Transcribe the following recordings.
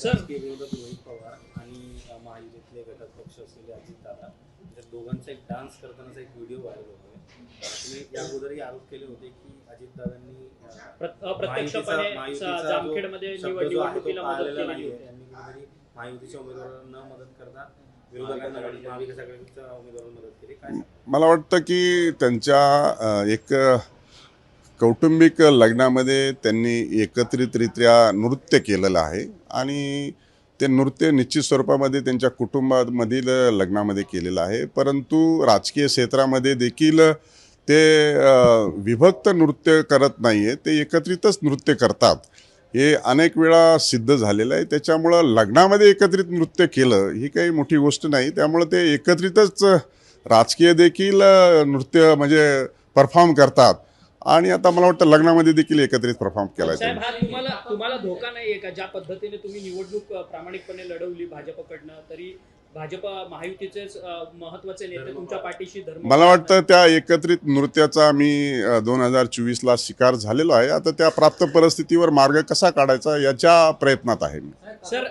राजकीय विरोधक रोहित पवार आणि महायुतीतले घटक पक्ष असलेले अजितदादा त्या दोघांचा एक डान्स करतानाचा एक व्हिडिओ व्हायरल होतोय. तुम्ही या अगोदरही आरोप केले होते की अजितदादांनी अप्रत्यक्षपणे जामखेडमध्ये निवडणुकीला मदत केलेली होती. त्यांनी कुठेतरी महायुतीच्या उमेदवारांना न मदत करता विरोधकांना महाविकास आघाडीच्या उमेदवारांना मदत केली. काय मला वाटतं की त्यांच्या एक कौटुंबिक लग्नामध्ये त्यांनी एकत्रितरित्या नृत्य केलेलं आहे आणि ते नृत्य निश्चित स्वरूपामध्ये त्यांच्या कुटुंबामधील लग्नामध्ये केलेलं आहे. परंतु राजकीय क्षेत्रामध्ये देखील ते विभक्त नृत्य करत नाही आहे, ते एकत्रितच नृत्य करतात. हे अनेक वेळा सिद्ध झालेलं आहे. त्याच्यामुळं लग्नामध्ये एकत्रित नृत्य केलं ही काही मोठी गोष्ट नाही. त्यामुळं ते एकत्रितच राजकीय देखील नृत्य म्हणजे परफॉर्म करतात आणि आता मला वाटतं लग्नामध्ये देखील एकत्रित परफॉर्म केला साहेब, हा तुम्हाला धोका नाही आहे का? ज्या पद्धतीने तुम्ही निवडणूक प्रामाणिकपणे लढवली भाजपकडनं, तरी भाजप महायुतीचे महत्वाचे नेते तुमच्या पाठीशी धर्म. मला वाटतं त्या एकत्रित नृत्याचा मी 2024ला शिकार झालेलो आहे. आता त्या प्राप्त परिस्थितीवर मार्ग कसा काढायचा याच्या प्रयत्नात आहे मी. सर,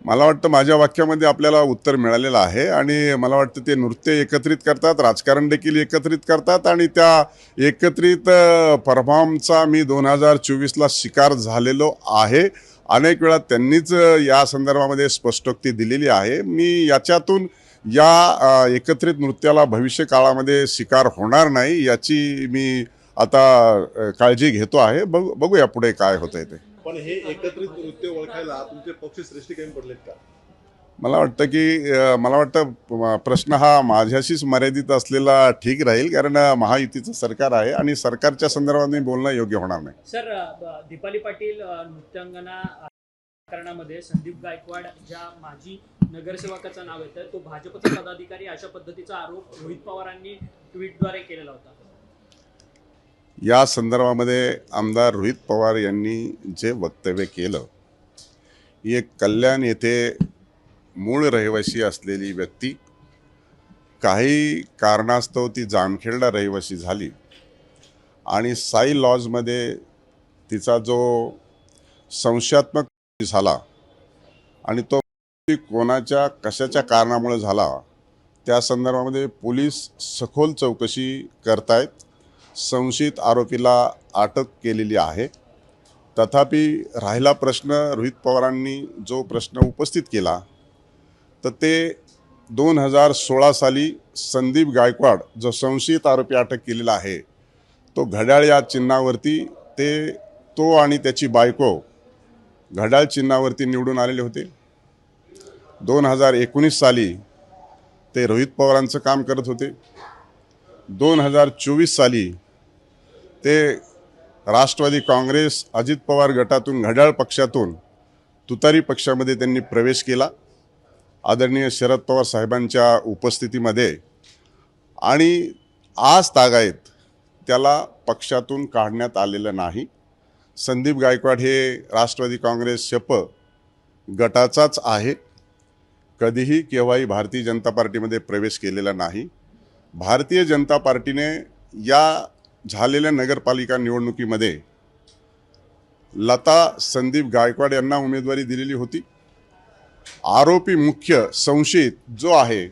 मला वाटतं माझ्या वाक्यामध्ये आपल्याला उत्तर मिळालेलं आहे आणि मला वाटतं ते नृत्य एकत्रित करतात, राजकारण देखील एकत्रित करतात आणि त्या एकत्रित परफॉर्मचा मी 2024ला शिकार झालेलो आहे. अनेक वेळा त्यांनीच या संदर्भामध्ये स्पष्टोक्ती दिलेली आहे. मी याच्यातून या एकत्रित नृत्याला भविष्य काळामध्ये शिकार होणार नाही याची मी आता काळजी घेतो आहे. बघूया पुढे काय होतंय ते. पण हे एकत्रित नृत्य ओळखायला तुमचे पक्ष श्रेष्ठी कमी पडलेत का? मला वाटतं प्रश्न हा माझ्याशीच मर्यादित असलेला ठीक राहील, कारण महायुतीचं सरकार आहे आणि सरकारच्या संदर्भात बोलणं योग्य होणार नाही. सर, दीपाली पाटील नृत्यांगना प्रकरणामध्ये संदीप गायकवाड ज्या माजी नगरसेवकाचं नाव येतं, तो भाजपचा पदाधिकारी अशा पद्धतीचा आरोप रोहित पवारांनी ट्विटद्वारे केलेला होता. या संदर्भामध्ये आमदार रोहित पवार यांनी जे वक्तव्य केलं, एक कल्याण येथे मूळ रहिवासी असलेली व्यक्ती काही कारणास्तव ती जामखेडला रहिवासी झाली आणि साई लॉजमध्ये तिचा जो संशयात्मक झाला आणि तो कोणाच्या कशाच्या कारणामुळे झाला त्या संदर्भामध्ये पोलीस सखोल चौकशी करतायत. संशयित आरोपीला अटक केलेली आहे. तथापि राहिला प्रश्न, रोहित पवारांनी जो प्रश्न उपस्थित केला तर ते 2016 साली संदीप गायकवाड जो संशयित आरोपी अटक केलेला आहे तो घड्याळ या चिन्हावरती तो आणि त्याची बायको घड्याळ चिन्हावरती निवडून आलेले होते. 2019 साली ते रोहित पवारांचं काम करत होते. 2024 साली ते राष्ट्रवादी काँग्रेस अजित पवार गटातून घड्याळ पक्षातून तुतारी पक्षामध्ये त्यांनी प्रवेश केला आदरणीय शरद पवार साहेबांच्या उपस्थितीमध्ये आणि आज तागायत त्याला पक्षातून काढण्यात आलेलं नाही. संदीप गायकवाड हे राष्ट्रवादी काँग्रेस शप गटाचाच आहे. कधीही केव्हाही भारतीय जनता पार्टीमध्ये प्रवेश केलेला नाही. भारतीय जनता पार्टीने या झालेल्या नगरपालिका निवडणुकीमध्ये लता संदीप गायकवाड यांना उमेदवारी दिलेली होती. आरोपी मुख्य संशयित जो आहे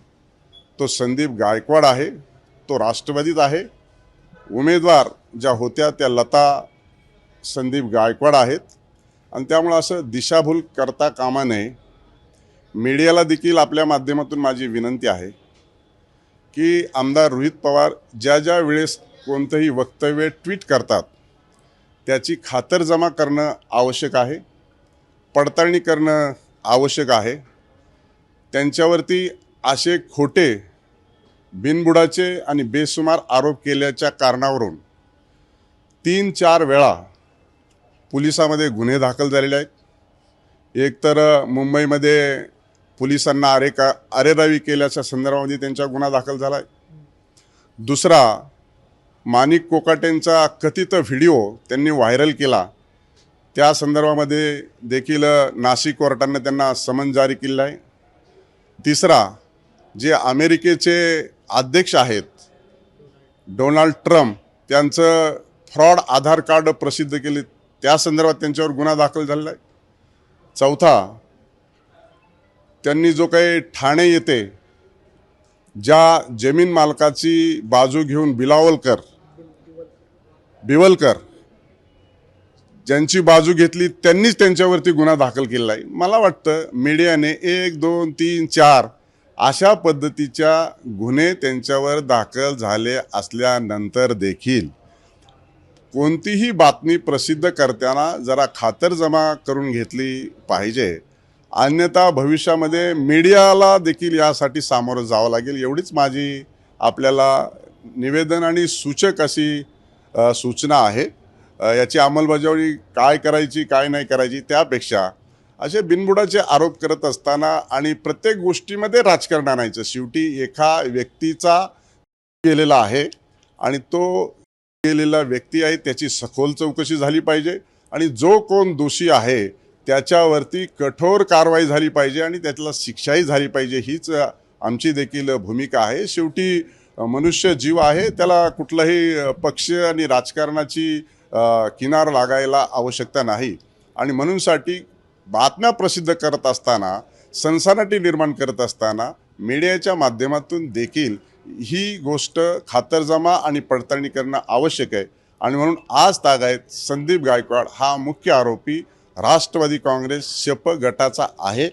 तो संदीप गायकवाड आहे, तो राष्ट्रवादीत आहे. उमेदवार ज्या होत्या त्या लता संदीप गायकवाड आहेत आणि त्यामुळं असं दिशाभूल करता कामा नये. मीडियाला देखील आपल्या माध्यमातून माझी विनंती आहे की आमदार रोहित पवार ज्या वेळेस कोणतंही वक्तव्य ट्विट करतात त्याची खातरजमा करणं आवश्यक आहे, पडताळणी करणं आवश्यक आहे. त्यांच्यावरती असे खोटे बिनबुडाचे आणि बेसुमार आरोप केल्याच्या कारणावरून 3-4 वेळा पोलिसामध्ये गुन्हे दाखल झालेले आहेत. एकतर मुंबईमध्ये पोलिसांना अरेरावी केल्याच्या संदर्भामध्ये त्यांचा गुन्हा दाखल झाला आहे. दुसरा, माणिक कोकाटेंचा कथित व्हिडिओ त्यांनी व्हायरल केला, त्या संदर्भामध्ये देखील नाशिक कोर्टाने त्यांना समन जारी केलं आहे. तिसरा, जे अमेरिकेचे अध्यक्ष आहेत डोनाल्ड ट्रम्प, त्यांचं फ्रॉड आधार कार्ड प्रसिद्ध केले त्या संदर्भात त्यांच्यावर गुन्हा दाखल झालेला आहे. चौथा, त्यांनी जो काही ठाणे येथे ज्या जमीन मालकाची बाजू घेऊन बिवलकर ज्यांची बाजू घेतली त्यांनीच त्यांच्यावरती गुन्हा दाखल केलेला आहे. मला वाटतं मीडियाने 1, 2, 3, 4 अशा पद्धतीच्या गुन्हे त्यांच्यावर दाखल झाले असल्यानंतर देखील कोणतीही बातमी प्रसिद्ध करताना जरा खातरजमा करून घेतली पाहिजे, अन्यथा भविष्यामध्ये मीडियाला देखील यासाठी सामोरं जावं लागेल. एवढीच माझी आपल्याला निवेदन आणि सूचक अशी सूचना आहे. याची अंमलबजावणी काय करायची काय नाही करायची त्यापेक्षा असे बिनबुडाचे आरोप करत असताना आणि प्रत्येक गोष्टीमध्ये राजकारण आणायचं. शेवटी एका व्यक्तीचा गेलेला आहे आणि तो गेलेला व्यक्ती आहे, त्याची सखोल चौकशी झाली पाहिजे आणि जो कोण दोषी आहे त्याच्यावरती कठोर कारवाई झाली पाहिजे आणि त्याला शिक्षाही झाली पाहिजे. हीच आमची देखील भूमिका आहे. शेवटी मनुष्य जीव आहे, त्याला कुठलाही पक्ष आणि राजकारणाची किनार लागायला आवश्यकता नाही. आणि म्हणूनसाठी बातम्या प्रसिद्ध करत असताना, सनसनाटी निर्माण करत असताना मीडियाच्या माध्यमातून देखील ही गोष्ट खातरजमा आणि पडताळणी करणं आवश्यक आहे. आणि म्हणून आज तागायत संदीप गायकवाड हा मुख्य आरोपी राष्ट्रवादी काँग्रेस शप गटाचा आहे.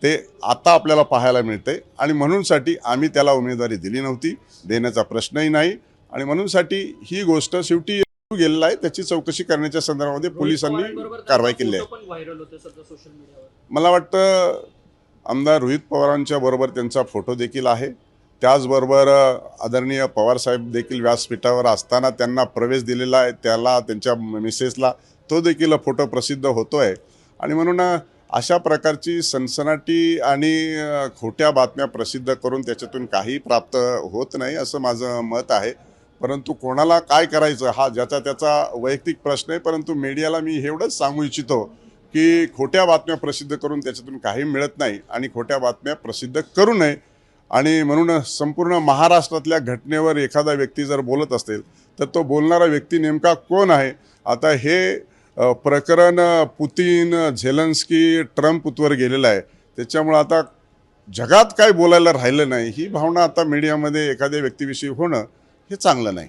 ते आता आपल्याला पाहायला मिळते आणि म्हणूनसाठी आम्ही त्याला उमेदवारी दिली नव्हती, देण्याचा प्रश्नही नाही. आणि म्हणूनसाठी ही गोष्ट शेवटी गेलेला आहे, त्याची चौकशी करण्याच्या संदर्भामध्ये पोलिसांनी कारवाई केली आहे. मला वाटतं आमदार रोहित पवारांच्या बरोबर त्यांचा फोटो देखील आहे. त्याचबरोबर आदरणीय पवारसाहेब देखील व्यासपीठावर असताना त्यांना प्रवेश दिलेला आहे, त्याला त्यांच्या मिसेसला तो देखील फोटो प्रसिद्ध होतो आहे. आणि म्हणून अशा प्रकारची सनसनाटी आणि खोट्या बातम्या प्रसिद्ध करून त्याच्यातून काही प्राप्त होत नाही असं माझं मत आहे. परंतु कोणाला काय करायचं हा ज्याचा त्याचा वैयक्तिक प्रश्न आहे. परंतु मीडियाला मी एवढंच सांगू इच्छितो की खोट्या बातम्या प्रसिद्ध करून त्याच्यातून काही मिळत नाही आणि खोट्या बातम्या प्रसिद्ध करू नये. आणि म्हणून संपूर्ण महाराष्ट्रातल्या घटनेवर एखादा व्यक्ती जर बोलत असेल तर तो बोलणारा व्यक्ती नेमका कोण आहे. आता हे प्रकरण पुतीन, झेलेन्स्की, ट्रम्पवर गेलेलं आहे, त्याच्यामुळं आता जगात काय बोलायला राहिलं नाही. ही भावना आता मीडियामध्ये एखाद्या व्यक्तीविषयी होणं हे चांगलं नाही.